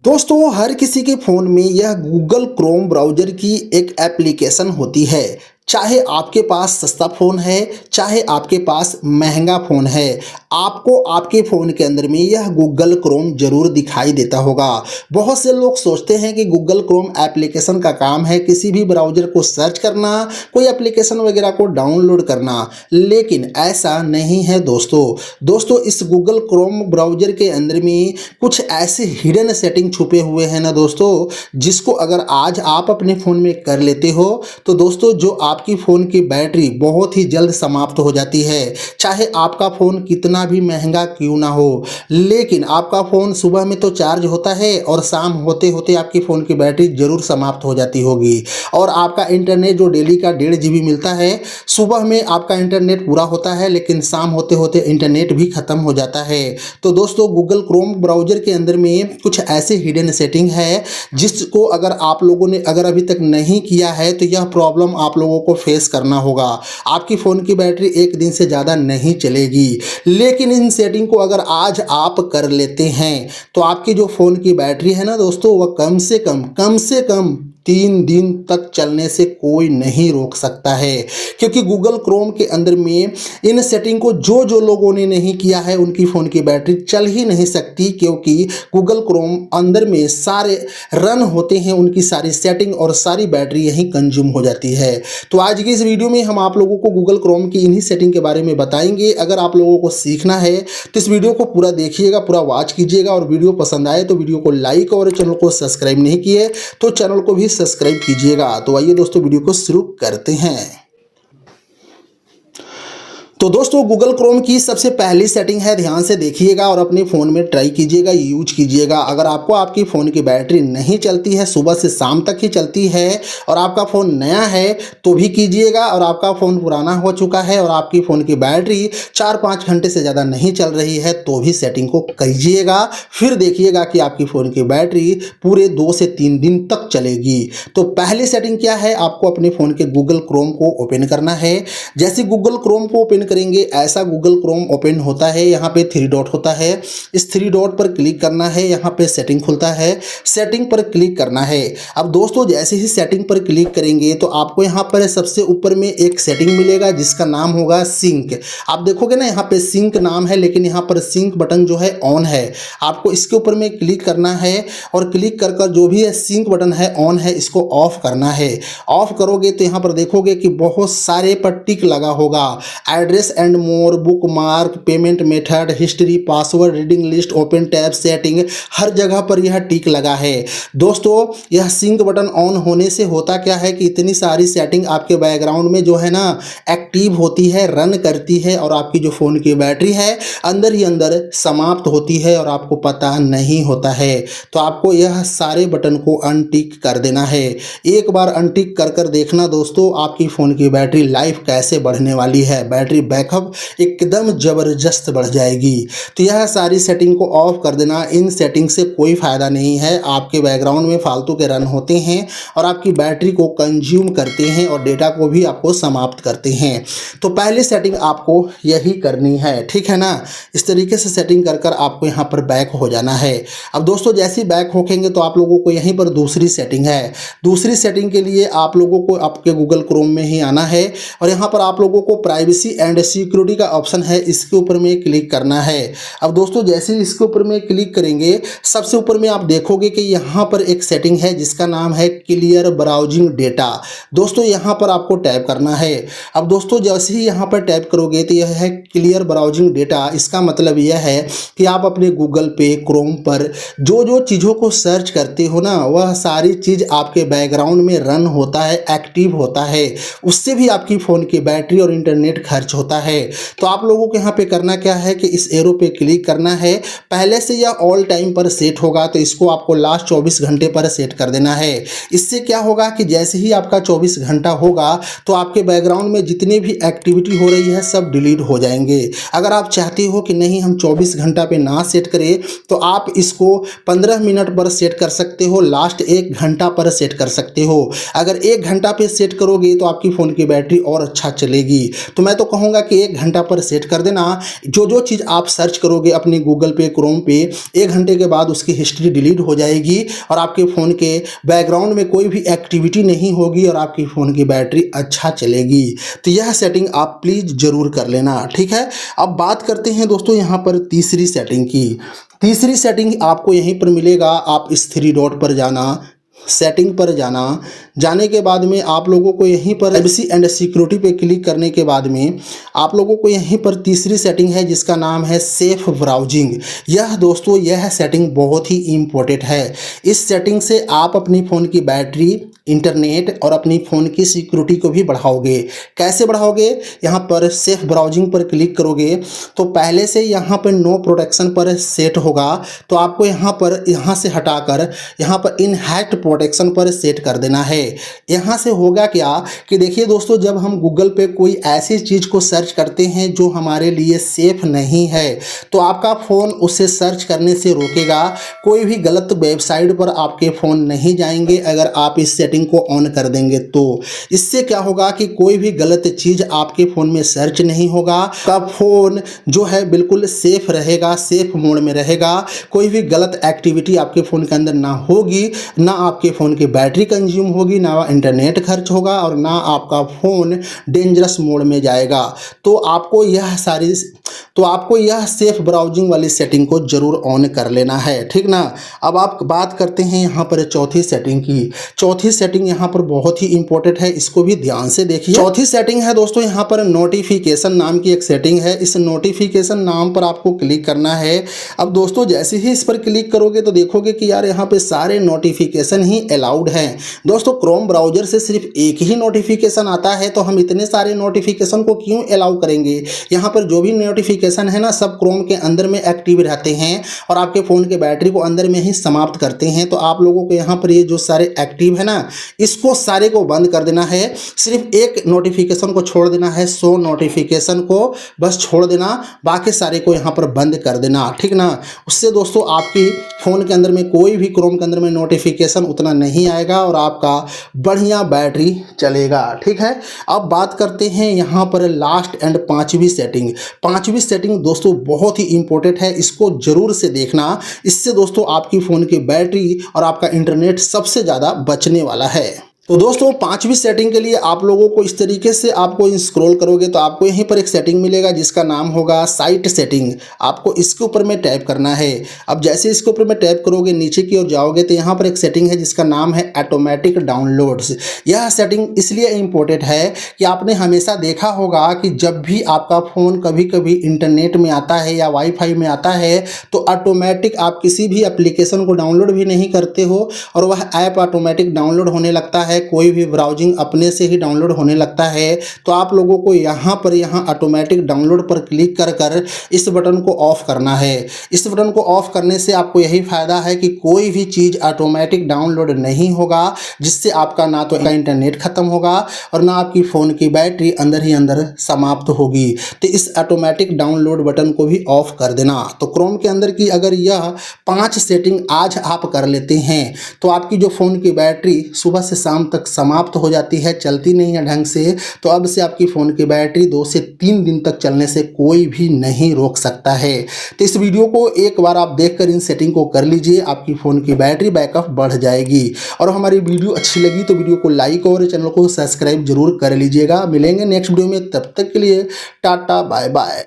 दोस्तों हर किसी के फ़ोन में यह गूगल क्रोम ब्राउज़र की एक एप्लीकेशन होती है। चाहे आपके पास सस्ता फ़ोन है, चाहे आपके पास महंगा फ़ोन है, आपको आपके फ़ोन के अंदर में यह गूगल क्रोम ज़रूर दिखाई देता होगा। बहुत से लोग सोचते हैं कि गूगल क्रोम एप्लीकेशन का काम है किसी भी ब्राउज़र को सर्च करना, कोई एप्लीकेशन वगैरह को डाउनलोड करना, लेकिन ऐसा नहीं है दोस्तों इस गूगल क्रोम ब्राउज़र के अंदर में कुछ ऐसे हिडन सेटिंग छुपे हुए हैं ना दोस्तों, जिसको अगर आज आप अपने फ़ोन में कर लेते हो तो दोस्तों जो आपकी फ़ोन की बैटरी बहुत ही जल्द समाप्त हो जाती है। चाहे आपका फ़ोन कितना भी महंगा क्यों ना हो, लेकिन आपका फ़ोन सुबह में तो चार्ज होता है और शाम होते होते आपकी फ़ोन की बैटरी ज़रूर समाप्त हो जाती होगी। और आपका इंटरनेट जो डेली का 1.5 GB मिलता है, सुबह में आपका इंटरनेट पूरा होता है लेकिन शाम होते होते इंटरनेट भी ख़त्म हो जाता है। तो दोस्तों गूगल क्रोम ब्राउज़र के अंदर में कुछ ऐसे हिडन सेटिंग है जिसको अगर आप लोगों ने अगर अभी तक नहीं किया है तो यह प्रॉब्लम आप लोगों को फेस करना होगा। आपकी फ़ोन की बैटरी एक दिन से ज़्यादा नहीं चलेगी, लेकिन इन सेटिंग को अगर आज आप कर लेते हैं तो आपकी जो फ़ोन की बैटरी है ना दोस्तों, वह कम से कम 3 दिन तक चलने से कोई नहीं रोक सकता है। क्योंकि गूगल क्रोम के अंदर में इन सेटिंग को जो लोगों ने नहीं किया है उनकी फ़ोन की बैटरी चल ही नहीं सकती, क्योंकि गूगल क्रोम अंदर में सारे रन होते हैं, उनकी सारी सेटिंग और सारी बैटरी यहीं कंज्यूम हो जाती है। तो आज की इस वीडियो में हम आप लोगों को गूगल क्रोम की इन्हीं सेटिंग के बारे में बताएंगे। अगर आप लोगों को सीखना है तो इस वीडियो को पूरा देखिएगा, पूरा वॉच कीजिएगा, और वीडियो पसंद आए तो वीडियो को लाइक और चैनल को सब्सक्राइब नहीं किए तो चैनल को भी सब्सक्राइब कीजिएगा। तो आइए दोस्तों वीडियो को शुरू करते हैं। तो दोस्तों गूगल क्रोम की सबसे पहली सेटिंग है, ध्यान से देखिएगा और अपने फ़ोन में ट्राई कीजिएगा, यूज कीजिएगा। अगर आपको आपकी फ़ोन की बैटरी नहीं चलती है, सुबह से शाम तक ही चलती है और आपका फ़ोन नया है तो भी कीजिएगा, और आपका फ़ोन पुराना हो चुका है और आपकी फ़ोन की बैटरी 4-5 घंटे से ज़्यादा नहीं चल रही है तो भी सेटिंग को कीजिएगा। फिर देखिएगा कि आपकी फ़ोन की बैटरी पूरे 2 से 3 दिन तक चलेगी। तो पहली सेटिंग क्या है, आपको अपने फ़ोन के गूगल क्रोम को ओपन करना है। जैसे गूगल क्रोम को ओपन करेंगे ऐसा गूगल क्रोम ओपन होता है। यहाँ पे 3 डॉट होता है, इस 3 डॉट पर क्लिक करना है। यहाँ पे सेटिंग खुलता है, सेटिंग पर क्लिक करना है। अब दोस्तों जैसे ही सेटिंग पर क्लिक करेंगे तो आपको यहाँ पर सबसे ऊपर में एक सेटिंग मिलेगा जिसका नाम होगा सिंक। आप देखोगे ना यहाँ पे सिंक नाम है, लेकिन यहाँ पर सिंक बटन जो है ऑन है। आपको इसके ऊपर में क्लिक करना है और क्लिक कर कर जो भी है सिंक बटन है ऑन है, इसको ऑफ करना है। ऑफ करोगे तो यहाँ पर देखोगे कि बहुत सारे पर टिक लगा होगा, address and more, bookmark, payment method, history, password, reading list, open tab, setting, हर जगह पर यह टिक लगा है। दोस्तों यह सिंक बटन ऑन होने से होता क्या है कि इतनी सारी सेटिंग आपके बैकग्राउंड में जो है ना एक्टिव होती है, रन करती है, और आपकी जो फ़ोन की बैटरी है अंदर ही अंदर समाप्त होती है और आपको पता नहीं होता है। तो आपको यह सारे बटन को अनटिक कर देना है। एक बार अनटिक कर कर देखना दोस्तों आपकी फ़ोन की बैटरी लाइफ कैसे बढ़ने वाली है। बैटरी बैकअप एकदम ज़बरदस्त बढ़ जाएगी। तो यह सारी सेटिंग को ऑफ कर देना। इन सेटिंग से कोई फ़ायदा नहीं है, आपके बैकग्राउंड में फालतू के रन होते हैं और आपकी बैटरी को कंज्यूम करते हैं और डेटा को भी आपको समाप्त करते हैं। तो पहली सेटिंग आपको यही करनी है, ठीक है ना। इस तरीके से सेटिंग कर कर आपको यहाँ पर बैक हो जाना है। अब दोस्तों जैसे ही बैक होंगे तो आप लोगों को यहीं पर दूसरी सेटिंग है। दूसरी सेटिंग के लिए आप लोगों को आपके गूगल क्रोम में ही आना है और यहाँ पर आप लोगों को प्राइवेसी एंड सिक्योरिटी का ऑप्शन है, इसके ऊपर में क्लिक करना है। अब दोस्तों जैसे ही इसके ऊपर में क्लिक करेंगे सबसे ऊपर में आप देखोगे कि यहाँ पर एक सेटिंग है जिसका नाम है क्लियर ब्राउजिंग डेटा। दोस्तों यहाँ पर आपको टैप करना है। अब दोस्तों जैसे ही यहाँ पर टैप करोगे तो यह है क्लियर ब्राउजिंग डेटा। इसका मतलब यह है कि आप अपने गूगल पे, क्रोम पर जो चीज़ों को सर्च करते हो ना, वह सारी चीज़ आपके बैकग्राउंड में रन होता है, एक्टिव होता है। उससे भी आपकी फ़ोन की बैटरी और इंटरनेट खर्च होता है। तो आप लोगों को यहाँ पे करना क्या है कि इस एरो पे क्लिक करना है। पहले से यह ऑल टाइम पर सेट होगा तो इसको आपको लास्ट 24 घंटे पर सेट कर देना है। इससे क्या होगा कि जैसे ही आपका 24 घंटा होगा तो आपके बैकग्राउंड में जितनी भी एक्टिविटी हो रही है सब डिलीट हो जाएंगे। अगर आप चाहते हो कि नहीं हम 24 घंटा पे ना सेट करें तो आप इसको 15 मिनट पर सेट कर सकते हो, लास्ट 1 घंटा पर सेट कर सकते हो। अगर 1 घंटा पे सेट करोगे तो आपकी फ़ोन की बैटरी और अच्छा चलेगी। तो मैं तो कहूँगा बोलूँगा कि 1 घंटा पर सेट कर देना। जो चीज़ आप सर्च करोगे अपने गूगल पे, क्रोम पे, 1 घंटे के बाद उसकी हिस्ट्री डिलीट हो जाएगी और आपके फ़ोन के बैकग्राउंड में कोई भी एक्टिविटी नहीं होगी और आपकी फ़ोन की बैटरी अच्छा चलेगी। तो यह सेटिंग आप प्लीज़ ज़रूर कर लेना, ठीक है। अब बात करते हैं दोस्तों यहाँ पर तीसरी सेटिंग की। तीसरी सेटिंग आपको यहीं पर मिलेगा। आप इस 3 डॉट पर जाना, सेटिंग पर जाना, जाने के बाद में आप लोगों को यहीं पर प्राइवेसी एंड सिक्योरिटी पे क्लिक करने के बाद में आप लोगों को यहीं पर तीसरी सेटिंग है जिसका नाम है सेफ ब्राउजिंग। यह दोस्तों यह सेटिंग बहुत ही इम्पोर्टेंट है। इस सेटिंग से आप अपनी फ़ोन की बैटरी, इंटरनेट और अपनी फ़ोन की सिक्योरिटी को भी बढ़ाओगे। कैसे बढ़ाओगे? यहाँ पर सेफ ब्राउजिंग पर क्लिक करोगे तो पहले से यहाँ पर नो प्रोटेक्शन पर सेट होगा, तो आपको यहाँ से हटाकर यहाँ पर इनहैक्ट प्रोटेक्शन पर सेट कर देना है। यहाँ से होगा क्या कि देखिए दोस्तों, जब हम गूगल पे कोई ऐसी चीज़ को सर्च करते हैं जो हमारे लिए सेफ नहीं है तो आपका फ़ोन उसे सर्च करने से रोकेगा। कोई भी गलत वेबसाइट पर आपके फ़ोन नहीं जाएंगे अगर आप इस सेटिंग को ऑन कर देंगे तो। इससे क्या होगा कि कोई भी गलत चीज़ आपके फ़ोन में सर्च नहीं होगा। आपका फ़ोन जो है बिल्कुल सेफ रहेगा, सेफ मोड में रहेगा। कोई भी गलत एक्टिविटी आपके फ़ोन के अंदर ना होगी, ना आपके फ़ोन की बैटरी कंज्यूम होगी, ना इंटरनेट खर्च होगा और ना आपका फ़ोन डेंजरस मोड में जाएगा। तो आपको यह सेफ ब्राउजिंग वाली सेटिंग को जरूर ऑन कर लेना है, ठीक ना। अब आप बात करते हैं यहाँ पर चौथी सेटिंग की। चौथी सेटिंग यहाँ पर बहुत ही इंपॉर्टेंट है, इसको भी ध्यान से देखिए। चौथी सेटिंग है दोस्तों यहाँ पर नोटिफिकेशन नाम की एक सेटिंग है। इस नोटिफिकेशन नाम पर आपको क्लिक करना है। अब दोस्तों जैसे ही इस पर क्लिक करोगे तो देखोगे कि यार यहाँ पे सारे नोटिफिकेशन ही अलाउड हैं। दोस्तों क्रोम ब्राउजर से सिर्फ एक ही नोटिफिकेशन आता है तो हम इतने सारे नोटिफिकेशन को क्यों अलाउ करेंगे। यहाँ पर जो भी नोटिफिकेशन है ना, सब क्रोम के अंदर में एक्टिव रहते हैं और आपके फ़ोन के बैटरी को अंदर में ही समाप्त करते हैं। तो आप लोगों को यहाँ पर ये जो सारे एक्टिव है ना, इसको सारे को बंद कर देना है। सिर्फ एक नोटिफिकेशन को छोड़ देना है, 100 नोटिफिकेशन को बस छोड़ देना, बाकी सारे को यहाँ पर बंद कर देना, ठीक ना। उससे दोस्तों आपकी फ़ोन के अंदर में कोई भी क्रोम के अंदर में नोटिफिकेशन उतना नहीं आएगा और आपका बढ़िया बैटरी चलेगा, ठीक है। अब बात करते हैं यहाँ पर लास्ट एंड पांचवी सेटिंग। पांचवी सेटिंग दोस्तों बहुत ही इंपॉर्टेंट है, इसको जरूर से देखना। इससे दोस्तों आपकी फ़ोन की बैटरी और आपका इंटरनेट सबसे ज़्यादा बचने वाला है। तो दोस्तों पांचवी सेटिंग के लिए आप लोगों को इस तरीके से आपको स्क्रॉल करोगे तो आपको यहीं पर एक सेटिंग मिलेगा जिसका नाम होगा साइट सेटिंग। आपको इसके ऊपर में टैप करना है। अब जैसे इसके ऊपर में टैप करोगे नीचे की ओर जाओगे तो यहाँ पर एक सेटिंग है जिसका नाम है ऑटोमेटिक डाउनलोड्स। यह सेटिंग इसलिए इम्पोर्टेंट है कि आपने हमेशा देखा होगा कि जब भी आपका फ़ोन कभी कभी इंटरनेट में आता है या वाईफाई में आता है तो ऑटोमेटिक आप किसी भी एप्लीकेशन को डाउनलोड भी नहीं करते हो और वह ऐप ऑटोमेटिक डाउनलोड होने लगता है। कोई भी ब्राउजिंग अपने से ही डाउनलोड होने लगता है। तो आप लोगों को यहाँ ऑटोमेटिक डाउनलोड पर क्लिक कर इस बटन को ऑफ करना है। इस बटन को ऑफ करने से आपको यही फायदा है कि कोई भी चीज़ ऑटोमेटिक डाउनलोड नहीं होगा, जिससे आपका ना तो इंटरनेट खत्म होगा और ना आपकी फ़ोन की बैटरी अंदर ही अंदर समाप्त होगी। तो इस ऑटोमेटिक डाउनलोड बटन को भी ऑफ कर देना। तो क्रोम के अंदर की अगर यह 5 सेटिंग आज आप कर लेते हैं तो आपकी जो फ़ोन की बैटरी सुबह से शाम तक समाप्त हो जाती है, चलती नहीं है ढंग से, तो अब से आपकी फ़ोन की बैटरी 2 से 3 दिन तक चलने से कोई भी नहीं रोक सकता है। तो इस वीडियो को एक बार आप देखकर इन सेटिंग को कर लीजिए, आपकी फ़ोन की बैटरी बैकअप बढ़ जाएगी। और हमारी वीडियो अच्छी लगी तो वीडियो को लाइक और चैनल को सब्सक्राइब जरूर कर लीजिएगा। मिलेंगे नेक्स्ट वीडियो में, तब तक के लिए टाटा बाय बाय।